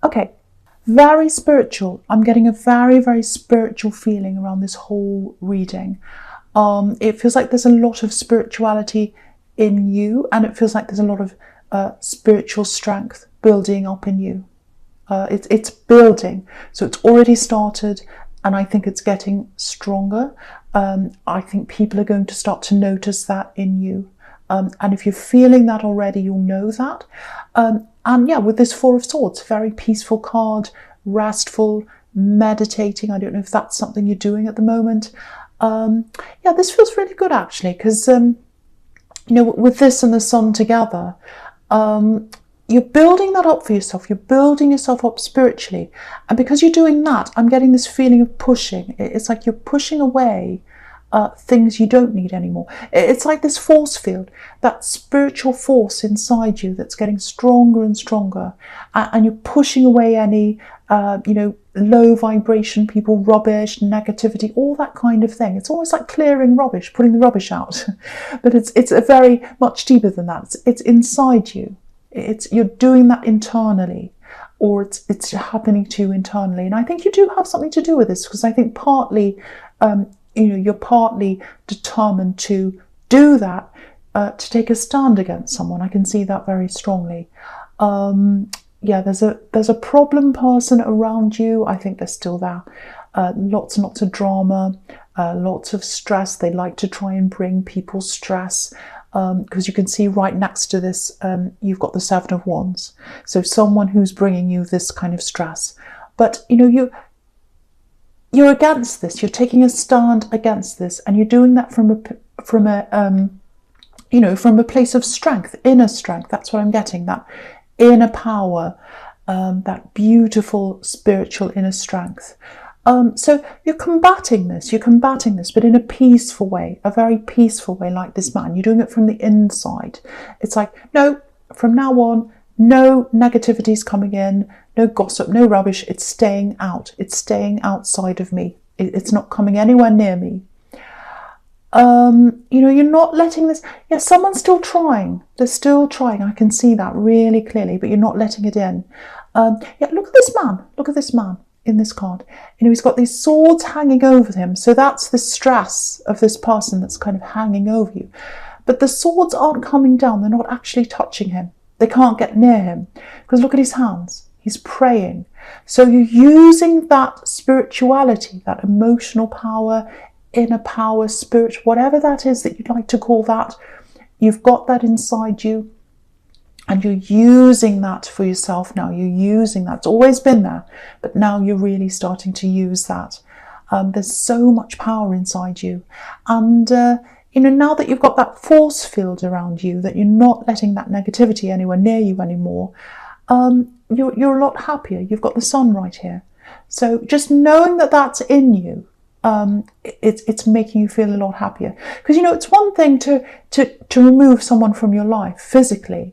Okay, very spiritual. I'm getting a very, very spiritual feeling around this whole reading. It feels like there's a lot of spirituality in you, and it feels like there's a lot of spiritual strength building up in you. It's building, so it's already started, and I think it's getting stronger. I think people are going to start to notice that in you. And if you're feeling that already, you'll know that. And yeah, with this Four of Swords, very peaceful card, restful, meditating. I don't know if that's something you're doing at the moment. Yeah, this feels really good actually, because you know, with this and the Sun together, you're building that up for yourself. You're building yourself up spiritually. And because you're doing that, I'm getting this feeling of pushing. It's like you're pushing away things you don't need anymore. It's like this force field, that spiritual force inside you that's getting stronger and stronger. And you're pushing away any, you know, low vibration people, rubbish, negativity, all that kind of thing. It's almost like clearing rubbish, putting the rubbish out. But it's a very much deeper than that. It's inside you. You're doing that internally, or it's happening to you internally. And I think you do have something to do with this, because I think partly, you know, you're partly determined to do that, to take a stand against someone. I can see that very strongly. Yeah, there's a problem person around you. I think they're still there. Lots and lots of drama, lots of stress. They like to try and bring people stress. Because you can see right next to this, you've got the Seven of Wands. So someone who's bringing you this kind of stress. But, you know, you're against this. You're taking a stand against this, and you're doing that from a you know, from a place of strength, inner strength. That's what I'm getting. That inner power, that beautiful spiritual inner strength. So you're combating this, but in a peaceful way, a very peaceful way, like this man. You're doing it from the inside. It's like, no, from now on, no negativity's coming in, no gossip, no rubbish. It's staying out. It's staying outside of me. It's not coming anywhere near me. You know, you're not letting this, yeah, someone's still trying. They're still trying. I can see that really clearly, but you're not letting it in. Yeah, look at this man. Look at this man in this card. You know, he's got these swords hanging over him. So that's the stress of this person that's kind of hanging over you. But the swords aren't coming down. They're not actually touching him. They can't get near him. Because look at his hands. He's praying. So you're using that spirituality, that emotional power, inner power, spirit, whatever that is that you'd like to call that. You've got that inside you. And you're using that for yourself now. You're using that. It's always been there. But now you're really starting to use that. There's so much power inside you. And, you know, now that you've got that force field around you, that you're not letting that negativity anywhere near you anymore, you're a lot happier. You've got the Sun right here. So just knowing that that's in you, it's making you feel a lot happier. Because, you know, it's one thing to remove someone from your life physically.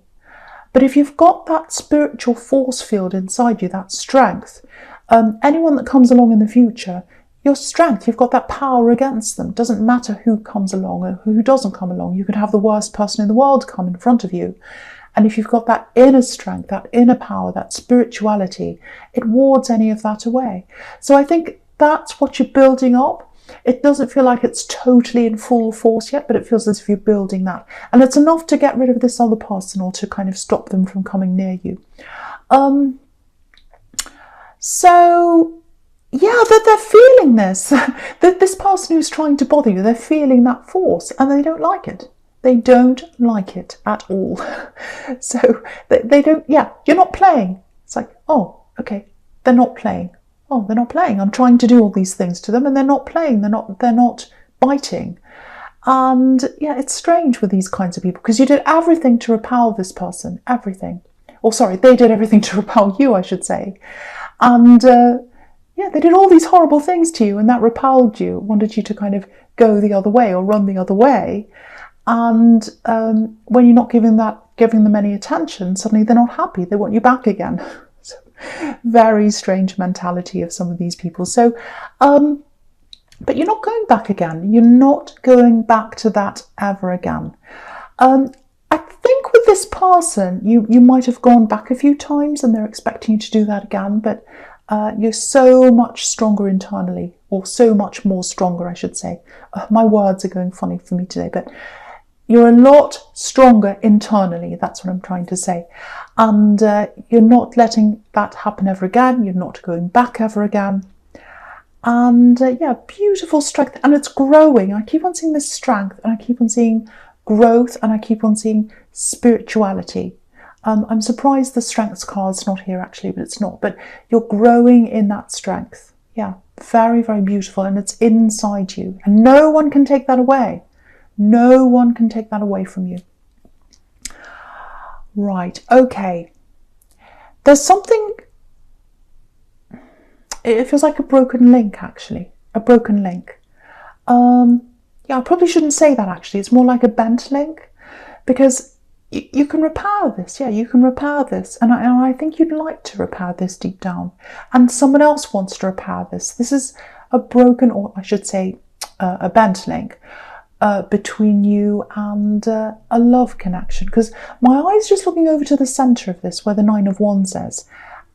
But if you've got that spiritual force field inside you, that strength, anyone that comes along in the future, your strength, you've got that power against them. It doesn't matter who comes along or who doesn't come along. You could have the worst person in the world come in front of you. And if you've got that inner strength, that inner power, that spirituality, it wards any of that away. So I think that's what you're building up. It doesn't feel like it's totally in full force yet, but it feels as if you're building that. And it's enough to get rid of this other person or to kind of stop them from coming near you. So, yeah, they're feeling this. This person who's trying to bother you, they're feeling that force and they don't like it. They don't like it at all. So they don't, yeah, you're not playing. It's like, oh, okay, they're not playing. Oh, they're not playing. I'm trying to do all these things to them and they're not playing. They're not biting. And yeah, it's strange with these kinds of people because you did everything to repel this person, everything. Or sorry, they did everything to repel you, I should say. And yeah, they did all these horrible things to you and that repelled you, wanted you to kind of go the other way or run the other way. And when you're not giving them any attention, suddenly they're not happy. They want you back again. So, very strange mentality of some of these people. So, but you're not going back again. You're not going back to that ever again. I think with this person, you might have gone back a few times and they're expecting you to do that again, but you're so much stronger internally, or so much more stronger, I should say. My words are going funny for me today, but you're a lot stronger internally, that's what I'm trying to say. And you're not letting that happen ever again, you're not going back ever again. And yeah, beautiful strength, and it's growing. I keep on seeing this strength, and I keep on seeing growth, and I keep on seeing spirituality. I'm surprised the strengths card's not here actually, but it's not. But you're growing in that strength. Yeah, very, very beautiful, and it's inside you. And no one can take that away. No one can take that away from you. Right, okay. There's something, it feels like a broken link actually. A broken link. Yeah, I probably shouldn't say that actually. It's more like a bent link, because you can repair this. Yeah, you can repair this. And I think you'd like to repair this deep down. And someone else wants to repair this. This is a broken, or I should say a bent link between you and a love connection. Because my eye's just looking over to the centre of this, where the 9 of Wands is.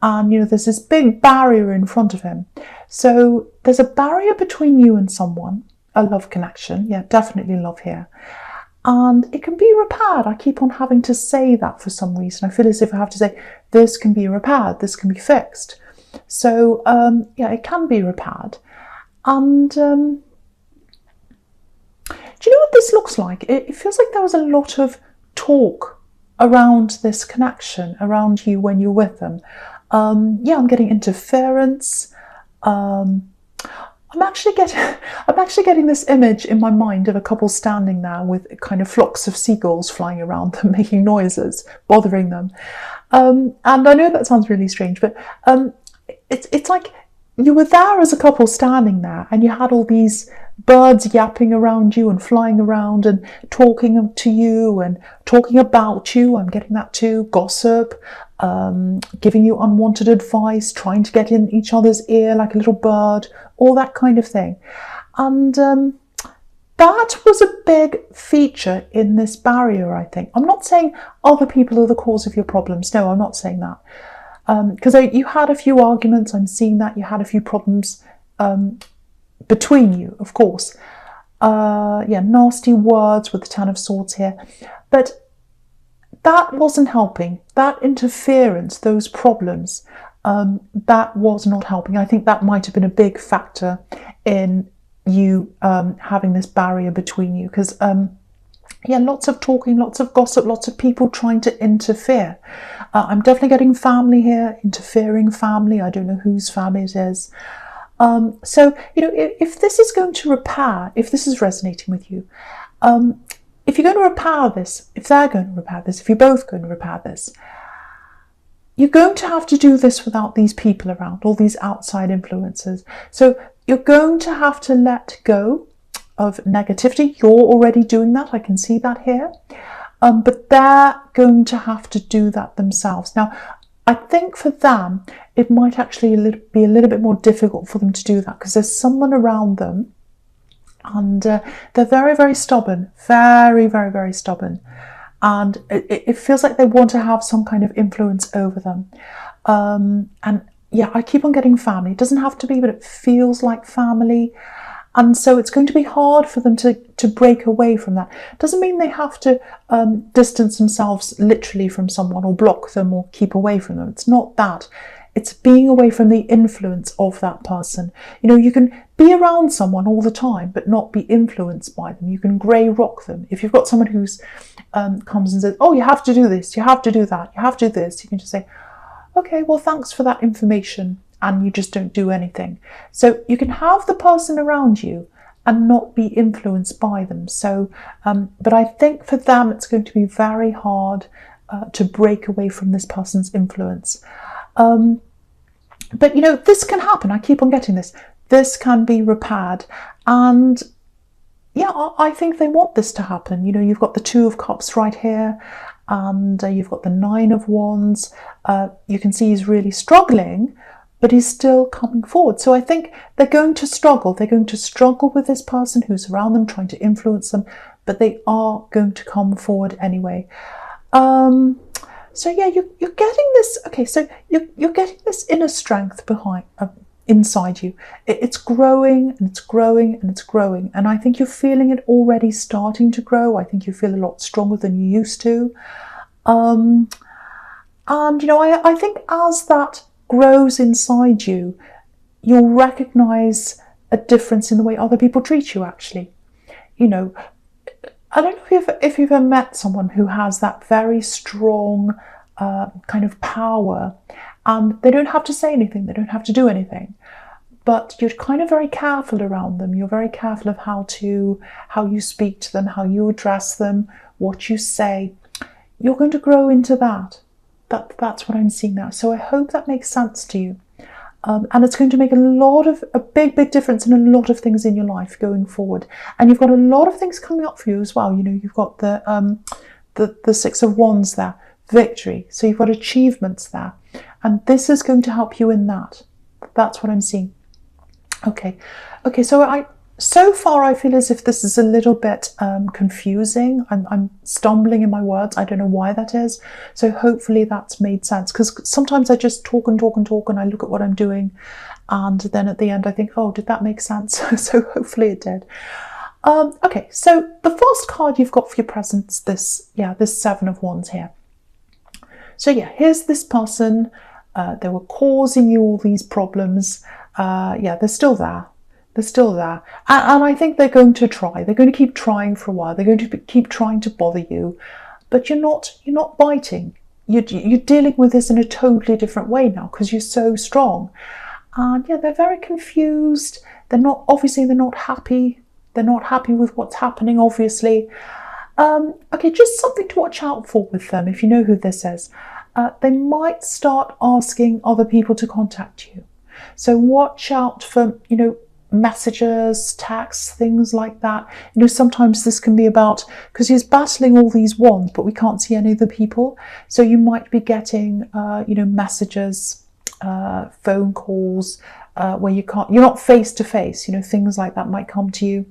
And, you know, there's this big barrier in front of him. So there's a barrier between you and someone. A love connection, yeah, definitely love here. And it can be repaired. I keep on having to say that for some reason. I feel as if I have to say, this can be repaired, this can be fixed. So, yeah, it can be repaired. And do you know what this looks like? It feels like there was a lot of talk around this connection, around you when you're with them. Yeah, I'm getting interference. I'm actually getting this image in my mind of a couple standing there with kind of flocks of seagulls flying around them, making noises, bothering them. And I know that sounds really strange, but it's like you were there as a couple standing there, and you had all these birds yapping around you and flying around and talking to you and talking about you. I'm getting that too. Gossip, giving you unwanted advice, trying to get in each other's ear like a little bird, all that kind of thing. And that was a big feature in this barrier, I think. I'm not saying other people are the cause of your problems. No, I'm not saying that. Because you had a few arguments, I'm seeing that. You had a few problems between you, of course. Yeah, nasty words with the 10 of Swords here. But that wasn't helping. That interference, those problems, that was not helping. I think that might have been a big factor in you having this barrier between you. Because, yeah, lots of talking, lots of gossip, lots of people trying to interfere. I'm definitely getting family here, interfering family. I don't know whose family it is. So, you know, if this is going to repair, if this is resonating with you, if you're going to repair this, if they're going to repair this, if you're both going to repair this, you're going to have to do this without these people around, all these outside influences. So you're going to have to let go of negativity. You're already doing that. I can see that here. But they're going to have to do that themselves. Now, I think for them, it might actually be a little bit more difficult for them to do that, because there's someone around them, and they're very, very stubborn, very, very, very stubborn. And it feels like they want to have some kind of influence over them. And yeah, I keep on getting family. It doesn't have to be, but it feels like family. And so it's going to be hard for them to break away from that. Doesn't mean they have to distance themselves literally from someone, or block them, or keep away from them. It's not that. It's being away from the influence of that person. You know, you can be around someone all the time, but not be influenced by them. You can grey rock them. If you've got someone who's comes and says, oh, you have to do this, you have to do that, you have to do this, you can just say, okay, well, thanks for that information. And you just don't do anything. So you can have the person around you and not be influenced by them. So, but I think for them, it's going to be very hard to break away from this person's influence. But, you know, this can happen. I keep on getting this. This can be repaired. And yeah, I think they want this to happen. You know, you've got the 2 of Cups right here, and you've got the 9 of Wands. You can see he's really struggling, but he's still coming forward. So I think they're going to struggle. They're going to struggle with this person who's around them, trying to influence them, but they are going to come forward anyway. So yeah, you're getting this. Okay, so you're getting this inner strength behind inside you. It's growing and it's growing and it's growing, and I think you're feeling it already starting to grow. I think you feel a lot stronger than you used to. And I think as that grows inside you, you'll recognize a difference in the way other people treat you. Actually, I don't know if you've ever met someone who has that very strong kind of power, and they don't have to say anything, they don't have to do anything, but you're kind of very careful around them. You're very careful of how you speak to them, how you address them, what you say. You're going to grow into that. That's what I'm seeing now. So I hope that makes sense to you. And it's going to make a big difference in a lot of things in your life going forward. And you've got a lot of things coming up for you as well. You've got the Six of Wands there, victory. So you've got achievements there, and this is going to help you in that. That's what I'm seeing. Okay. So far I feel as if this is a little bit confusing. I'm stumbling in my words. I don't know why that is. So hopefully that's made sense, because sometimes I just talk and I look at what I'm doing, and then at the end I think, oh, did that make sense? So hopefully it did. Okay, so the first card you've got for your presents, this Seven of Wands here. So yeah, here's this person. They were causing you all these problems. They're still there. They're still there. And I think they're going to try. They're going to keep trying for a while. They're going to keep trying to bother you. But you're not biting. You're dealing with this in a totally different way now, because you're so strong. And yeah, they're very confused. They're not happy. They're not happy with what's happening, obviously. Okay, just something to watch out for with them, if you know who this is. They might start asking other people to contact you. So watch out for, messages, texts, things like that. Sometimes this can be about, because he's battling all these wands, but we can't see any of the people. So you might be getting, messages, phone calls, where you're not face to face. Things like that might come to you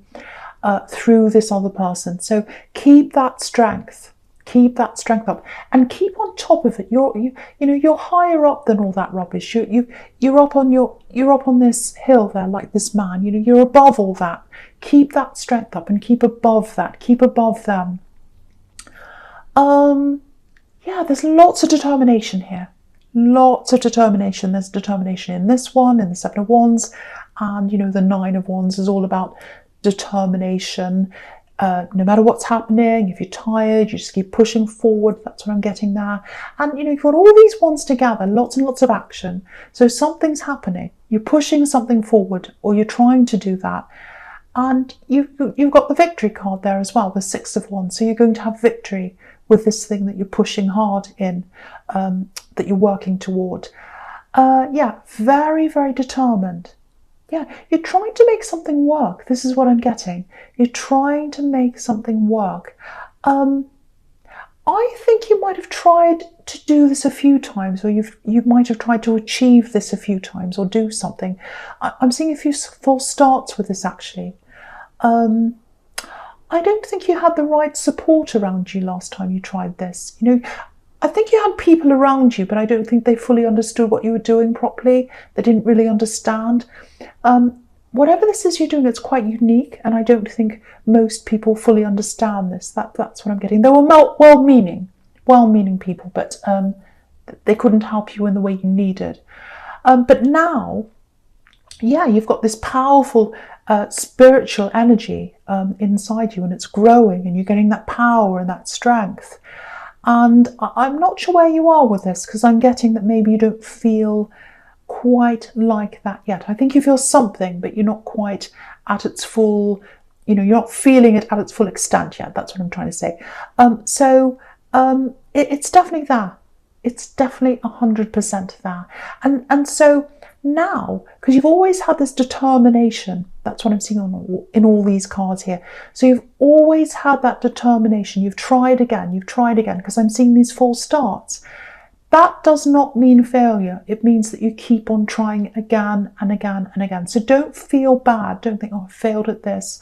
through this other person. So keep that strength. Keep that strength up and keep on top of it. You're higher up than all that rubbish. You're up on this hill there, like this man. You're above all that. Keep that strength up and keep above that. Keep above them. There's lots of determination here. Lots of determination. There's determination in this one, in the Seven of Wands, and the Nine of Wands is all about determination. No matter what's happening, if you're tired, you just keep pushing forward. That's what I'm getting there. And you've got all these wands together, lots and lots of action. So something's happening. You're pushing something forward, or you're trying to do that. And you've got the victory card there as well, the Six of Wands. So you're going to have victory with this thing that you're pushing hard in, that you're working toward. Very, very determined. Yeah, you're trying to make something work. This is what I'm getting. You're trying to make something work. I think you might have tried to do this a few times, or you might have tried to achieve this a few times, or do something. I'm seeing a few false starts with this, actually. I don't think you had the right support around you last time you tried this. I think you had people around you, but I don't think they fully understood what you were doing properly. They didn't really understand. Whatever this is you're doing, it's quite unique, and I don't think most people fully understand this. That's what I'm getting. They were well-meaning people, but they couldn't help you in the way you needed. But now, you've got this powerful spiritual energy inside you, and it's growing, and you're getting that power and that strength. And I'm not sure where you are with this, because I'm getting that maybe you don't feel quite like that yet. I think you feel something, but you're not quite at its full, you're not feeling it at its full extent yet. That's what I'm trying to say. It's definitely there. It's definitely 100% there. And so now, because you've always had this determination, that's what I'm seeing in all these cards here. So you've always had that determination. You've tried again, because I'm seeing these false starts. That does not mean failure. It means that you keep on trying again and again and again. So don't feel bad. Don't think, oh, I failed at this.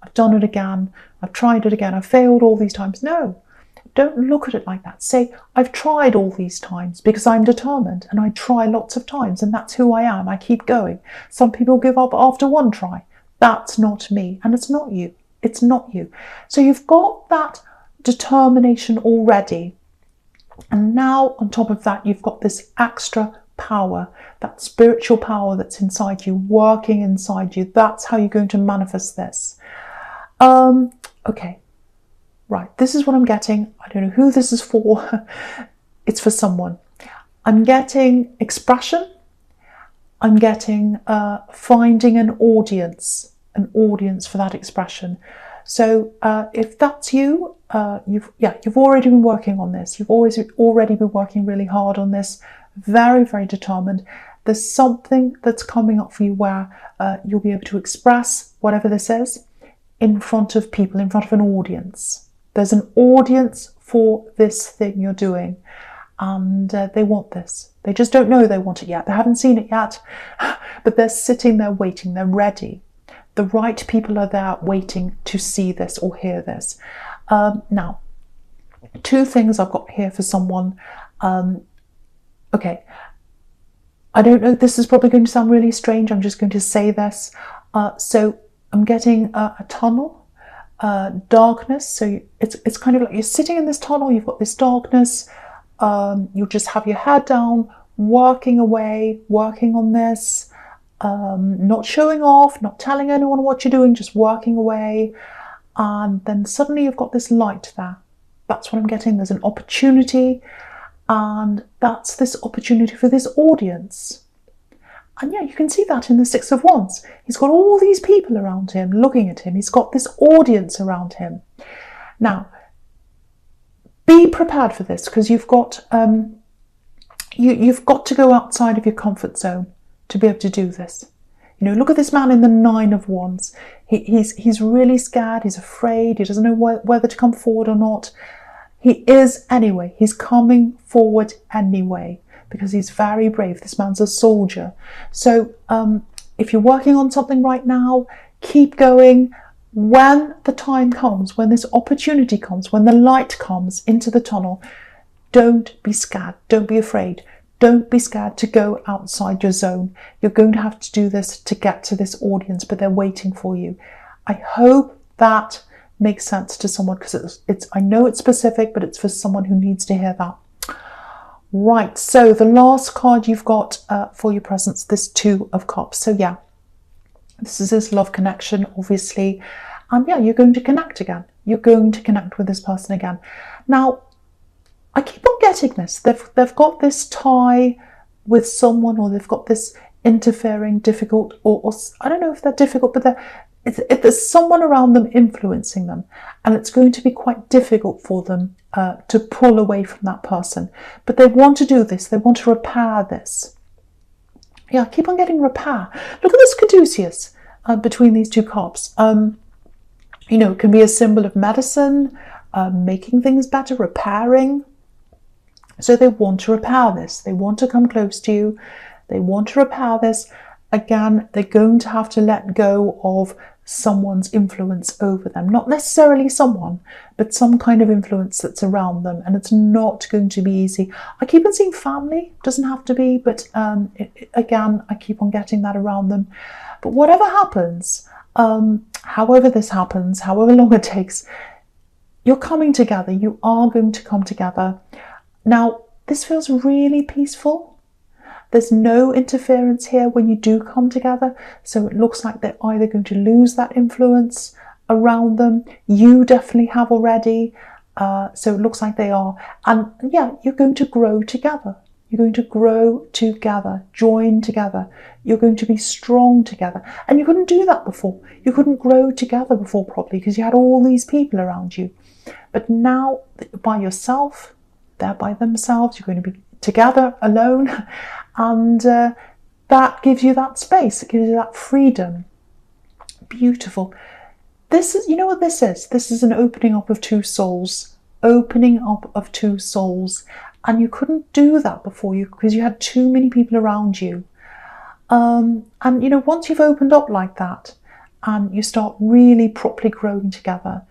I've done it again. I've tried it again. I've failed all these times. No, don't look at it like that. Say, I've tried all these times because I'm determined, and I try lots of times, and that's who I am. I keep going. Some people give up after one try. That's not me, and it's not you. It's not you. So you've got that determination already. And now on top of that, you've got this extra power, that spiritual power that's inside you, working inside you. That's how you're going to manifest this. Okay. Right, this is what I'm getting. I don't know who this is for. It's for someone. I'm getting expression. I'm getting finding an audience for that expression. So if that's you, you've already been working on this. You've already been working really hard on this. Very, very determined. There's something that's coming up for you where you'll be able to express whatever this is in front of people, in front of an audience. There's an audience for this thing you're doing, and they want this. They just don't know they want it yet. They haven't seen it yet, but they're sitting there waiting. They're ready. The right people are there waiting to see this or hear this. Now, two things I've got here for someone. Okay, I don't know, this is probably going to sound really strange. I'm just going to say this. So I'm getting a tunnel. Darkness, so it's kind of like you're sitting in this tunnel, you've got this darkness, you'll just have your head down, working away, working on this, not showing off, not telling anyone what you're doing, just working away, and then suddenly you've got this light there. That's what I'm getting. There's an opportunity, and that's this opportunity for this audience. And yeah, you can see that in the Six of Wands. He's got all these people around him looking at him. He's got this audience around him. Now, be prepared for this, because you've got you've got to go outside of your comfort zone to be able to do this. You know, look at this man in the Nine of Wands. He's really scared. He's afraid. He doesn't know whether to come forward or not. He is anyway. He's coming forward anyway, because he's very brave. This man's a soldier. So if you're working on something right now, keep going. When the time comes, when this opportunity comes, when the light comes into the tunnel, don't be scared. Don't be afraid. Don't be scared to go outside your zone. You're going to have to do this to get to this audience, but they're waiting for you. I hope that makes sense to someone, because I know it's specific, but it's for someone who needs to hear that. Right, so the last card you've got for your presence, this Two of Cups. So yeah, this is this love connection, obviously. And yeah, you're going to connect again. You're going to connect with this person again. Now, I keep on getting this. They've got this tie with someone, or they've got this interfering, difficult, or I don't know if they're difficult, but there's someone around them influencing them. And it's going to be quite difficult for them to pull away from that person. But they want to do this. They want to repair this. Yeah, I keep on getting repair. Look at this caduceus between these two cups. You know, it can be a symbol of medicine, making things better, repairing. So they want to repair this. They want to come close to you. They want to repair this. Again, they're going to have to let go of someone's influence over them. Not necessarily someone, but some kind of influence that's around them. And it's not going to be easy. I keep on seeing family. Doesn't have to be, but again, I keep on getting that around them. But whatever happens, however this happens, however long it takes, you're coming together. You are going to come together. Now, this feels really peaceful. There's no interference here when you do come together. So it looks like they're either going to lose that influence around them. You definitely have already. So it looks like they are. And yeah, you're going to grow together. You're going to grow together, join together. You're going to be strong together. And you couldn't do that before. You couldn't grow together before properly because you had all these people around you. But now, by yourself, they're by themselves, you're going to be together, alone. And that gives you that space. It gives you that freedom. Beautiful. This is, you know what this is? This is an opening up of two souls. Opening up of two souls. And you couldn't do that before because you had too many people around you. And, you know, once you've opened up like that and you start really properly growing together,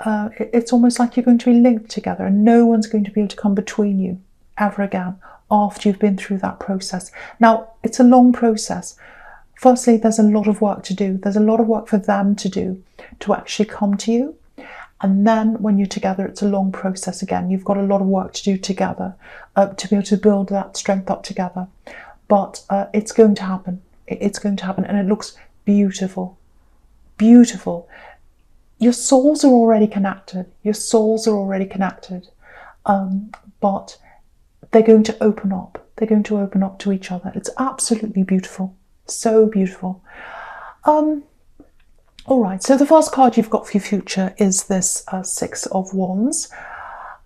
it's almost like you're going to be linked together, and no one's going to be able to come between you ever again after you've been through that process. Now, it's a long process. Firstly, there's a lot of work to do. There's a lot of work for them to do to actually come to you. And then when you're together, it's a long process again. You've got a lot of work to do together to be able to build that strength up together. But it's going to happen. It's going to happen, and it looks beautiful. Beautiful. Your souls are already connected. Your souls are already connected. But they're going to open up. They're going to open up to each other. It's absolutely beautiful. So beautiful. All right, so the first card you've got for your future is this Six of Wands.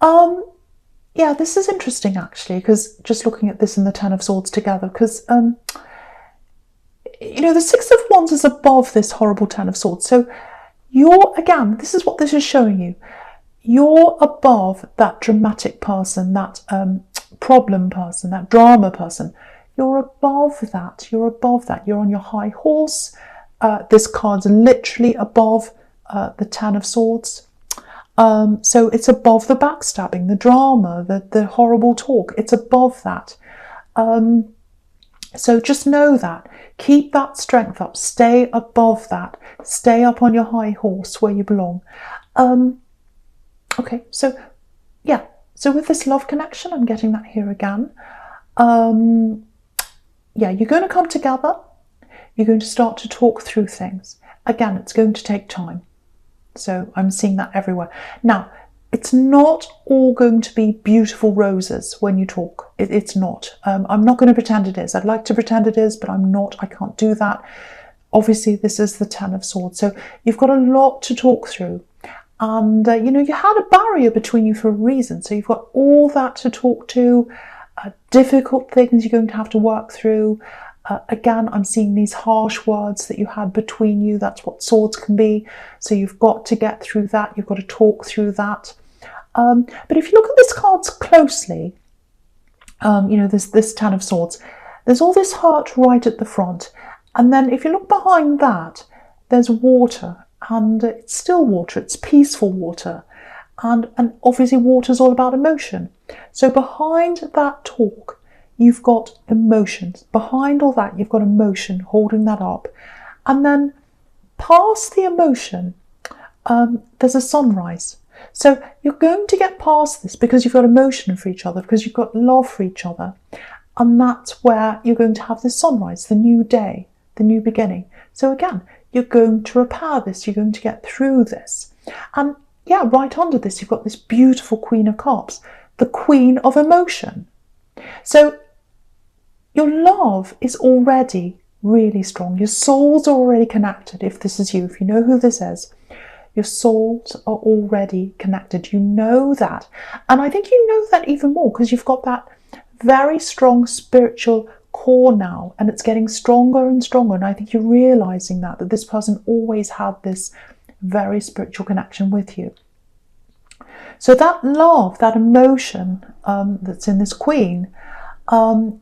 Yeah, this is interesting actually, because just looking at this and the Ten of Swords together, because you know, the Six of Wands is above this horrible Ten of Swords. So you're, again, this is what this is showing you. You're above that dramatic person, that problem person, that drama person. You're above that. You're above that. You're on your high horse. This card's literally above the Ten of Swords. So it's above the backstabbing, the drama, the horrible talk. It's above that. So just know that. Keep that strength up. Stay above that. Stay up on your high horse where you belong. Okay, so yeah. So with this love connection, I'm getting that here again. Yeah, you're going to come together. You're going to start to talk through things. Again, it's going to take time. So I'm seeing that everywhere. Now, it's not all going to be beautiful roses when you talk. It's not. I'm not going to pretend it is. I'd like to pretend it is, but I'm not. I can't do that. Obviously, this is the Ten of Swords. So you've got a lot to talk through. And, you know, you had a barrier between you for a reason. So you've got all that to talk to, difficult things you're going to have to work through. Again, I'm seeing these harsh words that you had between you. That's what swords can be. So you've got to get through that. You've got to talk through that. But if you look at this cards closely, you know, there's this Ten of Swords. There's all this hurt right at the front. And then if you look behind that, there's water. And it's still water. It's peaceful water. And obviously water's all about emotion. So behind that talk, you've got emotions. Behind all that, you've got emotion holding that up. And then past the emotion, there's a sunrise. So you're going to get past this because you've got emotion for each other, because you've got love for each other. And that's where you're going to have this sunrise, the new day, the new beginning. So again, you're going to repair this. You're going to get through this. And yeah, right under this, you've got this beautiful Queen of Cups, the Queen of Emotion. So your love is already really strong. Your souls are already connected. If this is you, if you know who this is, your souls are already connected. You know that. And I think you know that even more because you've got that very strong spiritual core now, and it's getting stronger and stronger. And I think you're realizing that this person always had this very spiritual connection with you. So that love, that emotion that's in this Queen,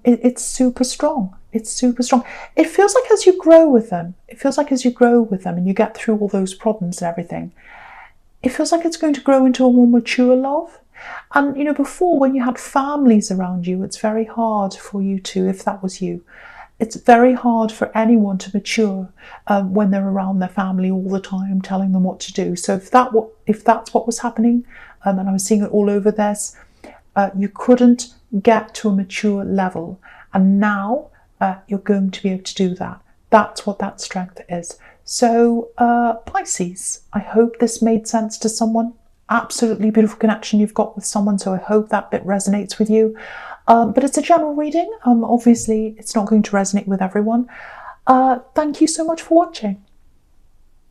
it's super strong. It's super strong. It feels like as you grow with them, and you get through all those problems and everything, it feels like it's going to grow into a more mature love. And, you know, before when you had families around you, it's very hard for you to, if that was you, it's very hard for anyone to mature when they're around their family all the time, telling them what to do. So if that's what was happening, and I was seeing it all over this, you couldn't get to a mature level. And now you're going to be able to do that. That's what that strength is. So Pisces, I hope this made sense to someone. Absolutely beautiful connection you've got with someone. So I hope that bit resonates with you. But it's a general reading. Obviously, it's not going to resonate with everyone. Thank you so much for watching.